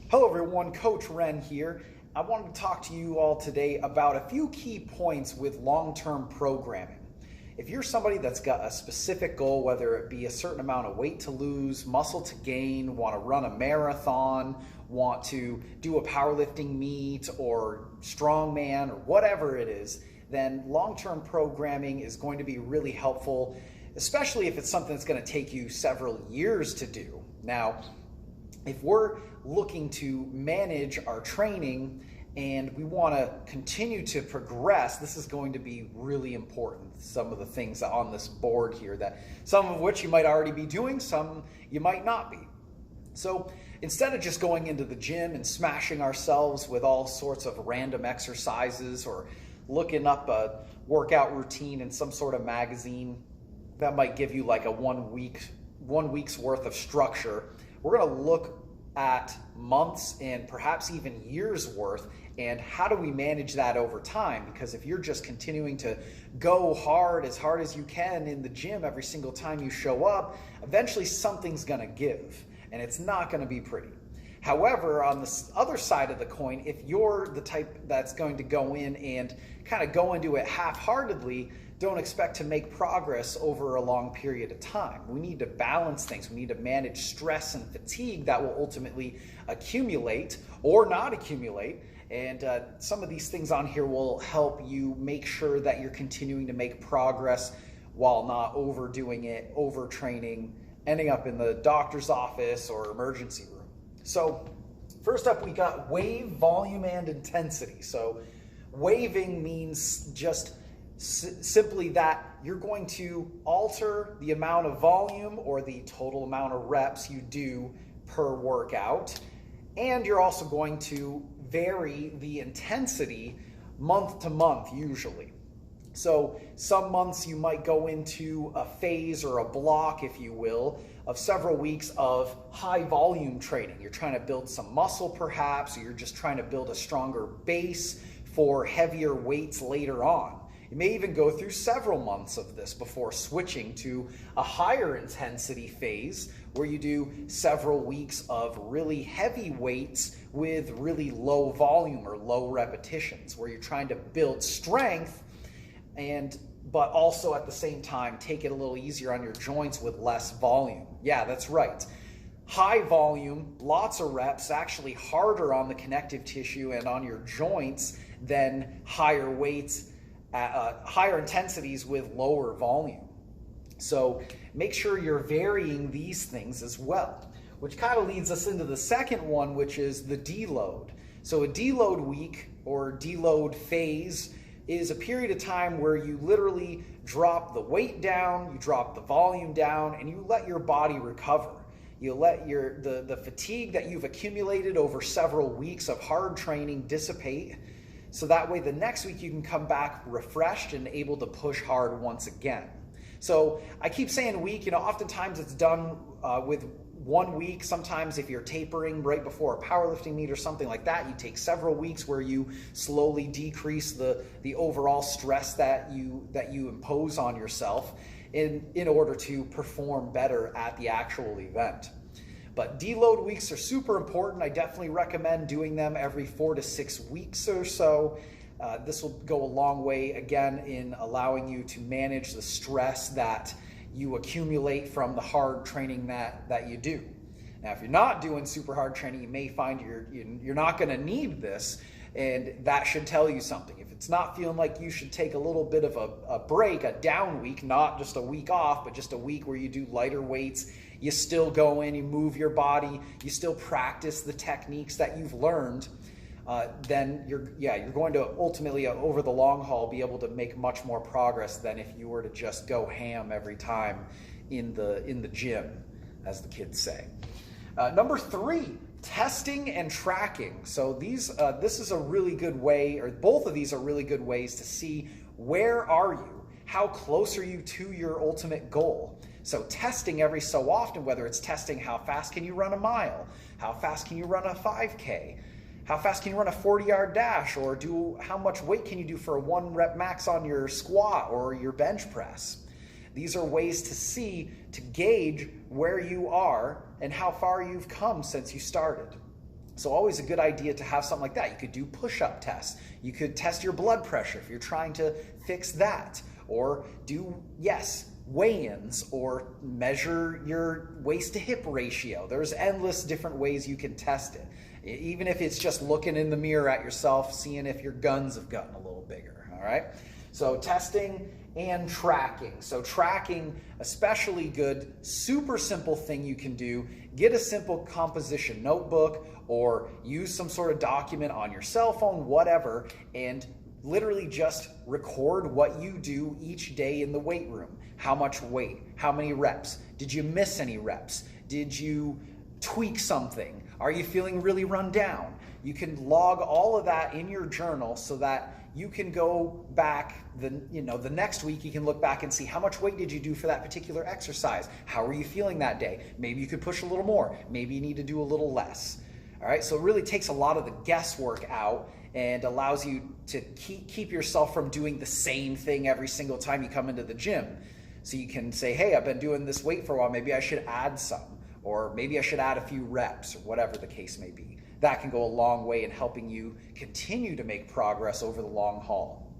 Hello everyone, Coach Ren here. I wanted to talk to you all today about a few key points with long-term programming. If you're somebody that's got a specific goal, whether it be a certain amount of weight to lose, muscle to gain, want to run a marathon, want to do a powerlifting meet or strongman or whatever it is, then long-term programming is going to be really helpful, especially if it's something that's going to take you several years to do. Now, if we're looking to manage our training and we want to continue to progress, this is going to be really important. Some of the things on this board here, that some of which you might already be doing, some you might not be. So instead of just going into the gym and smashing ourselves with all sorts of random exercises or looking up a workout routine in some sort of magazine that might give you like a one week's worth of structure, we're going to look at months and perhaps even years worth, and how do we manage that over time? Because if you're just continuing to go as hard as you can in the gym every single time you show up, eventually something's going to give, and it's not going to be pretty. However, on the other side of the coin, if you're the type that's going to go in and kind of go into it half-heartedly, don't expect to make progress over a long period of time. We need to balance things. We need to manage stress and fatigue that will ultimately accumulate or not accumulate. And some of these things on here will help you make sure that you're continuing to make progress while not overdoing it, overtraining, ending up in the doctor's office or emergency room. So first up, we got wave, volume, and intensity. So waving means just simply that you're going to alter the amount of volume or the total amount of reps you do per workout, and you're also going to vary the intensity month to month usually. So some months you might go into a phase or a block, if you will, of several weeks of high volume training. You're trying to build some muscle perhaps, or you're just trying to build a stronger base for heavier weights later on. You may even go through several months of this before switching to a higher intensity phase where you do several weeks of really heavy weights with really low volume or low repetitions, where you're trying to build strength but also at the same time take it a little easier on your joints with less volume. Yeah, that's right. High volume, lots of reps, actually harder on the connective tissue and on your joints than higher weights, higher intensities with lower volume. So make sure you're varying these things as well, which kind of leads us into the second one, which is the deload. So a deload week or deload phase is a period of time where you literally drop the weight down, you drop the volume down, and you let your body recover. You let the fatigue that you've accumulated over several weeks of hard training dissipate, so that way the next week you can come back refreshed and able to push hard once again. So I keep saying week, oftentimes it's done with 1 week. Sometimes if you're tapering right before a powerlifting meet or something like that, you take several weeks where you slowly decrease the overall stress that you impose on yourself in order to perform better at the actual event. But deload weeks are super important. I definitely recommend doing them every 4 to 6 weeks or so. This will go a long way, again, in allowing you to manage the stress that you accumulate from the hard training that you do. Now, if you're not doing super hard training, you may find you're not going to need this, and that should tell you something. If it's not feeling like you should take a little bit of a break, a down week, not just a week off, but just a week where you do lighter weights, you still go in, you move your body, you still practice the techniques that you've learned, then you're going to ultimately, over the long haul, be able to make much more progress than if you were to just go ham every time in the gym, as the kids say. Number 3, testing and tracking. So this is a really good way, or both of these are really good ways to see where are you, how close are you to your ultimate goal. So testing every so often, whether it's testing how fast can you run a mile, how fast can you run a 5K, how fast can you run a 40-yard dash, or how much weight can you do for a 1 rep max on your squat or your bench press. These are ways to gauge where you are and how far you've come since you started. So always a good idea to have something like that. You could do push-up tests. You could test your blood pressure if you're trying to fix that. Or do, yes, weigh-ins, or measure your waist to hip ratio. There's endless different ways you can test it. Even if it's just looking in the mirror at yourself, seeing if your guns have gotten a little bigger, all right? So testing and tracking. So tracking, especially good, super simple thing you can do. Get a simple composition notebook or use some sort of document on your cell phone, whatever, and literally just record what you do each day in the weight room. How much weight? How many reps? Did you miss any reps? Did you tweak something? Are you feeling really run down? You can log all of that in your journal so that you can go back the next week. You can look back and see how much weight did you do for that particular exercise? How are you feeling that day? Maybe you could push a little more. Maybe you need to do a little less. All right, so it really takes a lot of the guesswork out and allows you to keep yourself from doing the same thing every single time you come into the gym. So you can say, hey, I've been doing this weight for a while. Maybe I should add some, or maybe I should add a few reps, or whatever the case may be. That can go a long way in helping you continue to make progress over the long haul.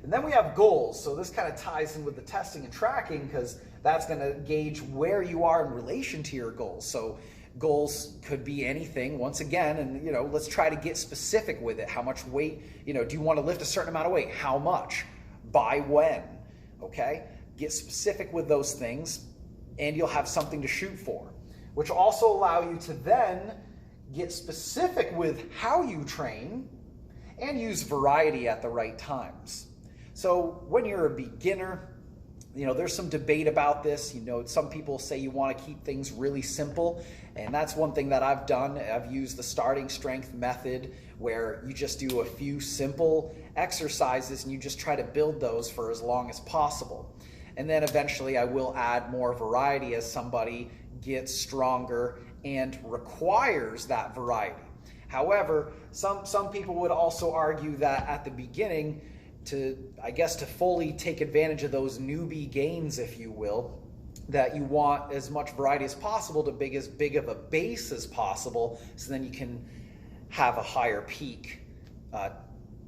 And then we have goals. So this kind of ties in with the testing and tracking, because that's going to gauge where you are in relation to your goals. So goals could be anything, once again, and let's try to get specific with it. How much weight, do you want to lift a certain amount of weight? How much? By when? Okay? Get specific with those things, and you'll have something to shoot for, which will also allow you to then get specific with how you train and use variety at the right times. So when you're a beginner, there's some debate about this. Some people say you want to keep things really simple, and that's one thing that I've done. I've used the starting strength method, where you just do a few simple exercises and you just try to build those for as long as possible. And then eventually I will add more variety as somebody gets stronger and requires that variety. However, some people would also argue that at the beginning, to fully take advantage of those newbie gains, if you will, that you want as much variety as possible to as big of a base as possible, so then you can have a higher peak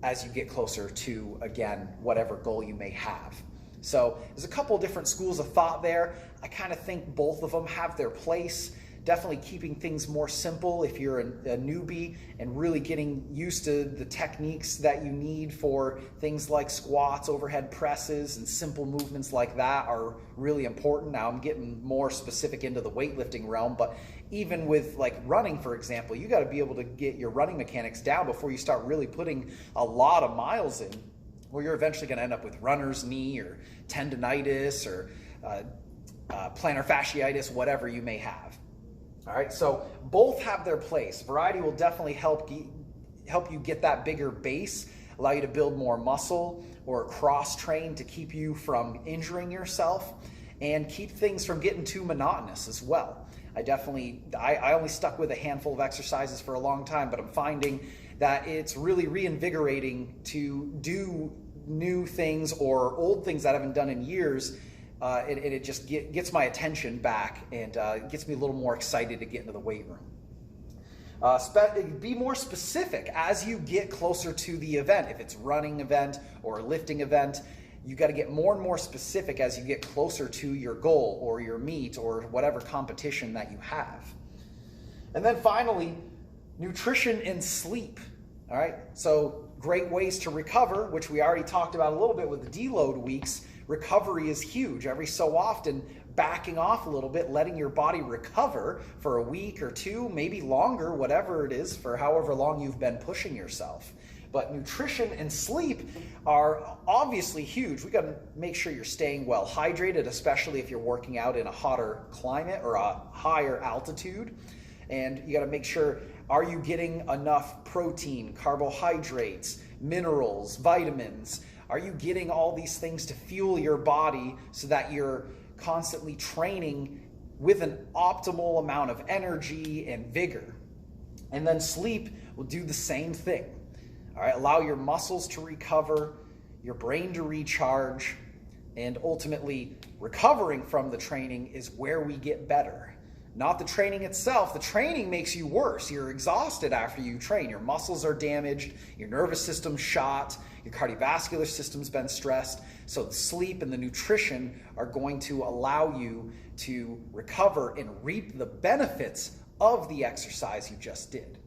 as you get closer to, again, whatever goal you may have. So there's a couple of different schools of thought there. I kind of think both of them have their place. Definitely keeping things more simple if you're a newbie, and really getting used to the techniques that you need for things like squats, overhead presses, and simple movements like that are really important. Now I'm getting more specific into the weightlifting realm, but even with like running, for example, you got to be able to get your running mechanics down before you start really putting a lot of miles in, where you're eventually going to end up with runner's knee or tendonitis or plantar fasciitis, whatever you may have. All right, so both have their place. Variety will definitely help you get that bigger base, allow you to build more muscle, or cross-train to keep you from injuring yourself, and keep things from getting too monotonous as well. I only stuck with a handful of exercises for a long time, but I'm finding that it's really reinvigorating to do new things or old things that I haven't done in years. It just gets my attention back, and gets me a little more excited to get into the weight room. Be more specific as you get closer to the event. If it's a running event or a lifting event, you got to get more and more specific as you get closer to your goal or your meet or whatever competition that you have. And then finally, nutrition and sleep. All right, so great ways to recover, which we already talked about a little bit with the deload weeks. Recovery is huge. Every so often, backing off a little bit, letting your body recover for a week or two, maybe longer, whatever it is, for however long you've been pushing yourself. But nutrition and sleep are obviously huge. We got to make sure you're staying well hydrated, especially if you're working out in a hotter climate or a higher altitude. And you got to make sure, are you getting enough protein, carbohydrates, minerals, vitamins? Are you getting all these things to fuel your body so that you're constantly training with an optimal amount of energy and vigor? And then sleep will do the same thing. All right, allow your muscles to recover, your brain to recharge, and ultimately recovering from the training is where we get better. Not the training itself. The training makes you worse. You're exhausted after you train. Your muscles are damaged, your nervous system's shot, your cardiovascular system's been stressed. So the sleep and the nutrition are going to allow you to recover and reap the benefits of the exercise you just did.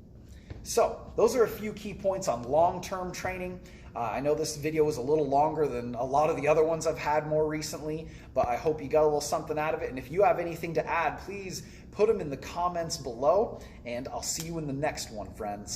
So those are a few key points on long-term training. I know this video was a little longer than a lot of the other ones I've had more recently, but I hope you got a little something out of it. And if you have anything to add, please put them in the comments below, and I'll see you in the next one, friends.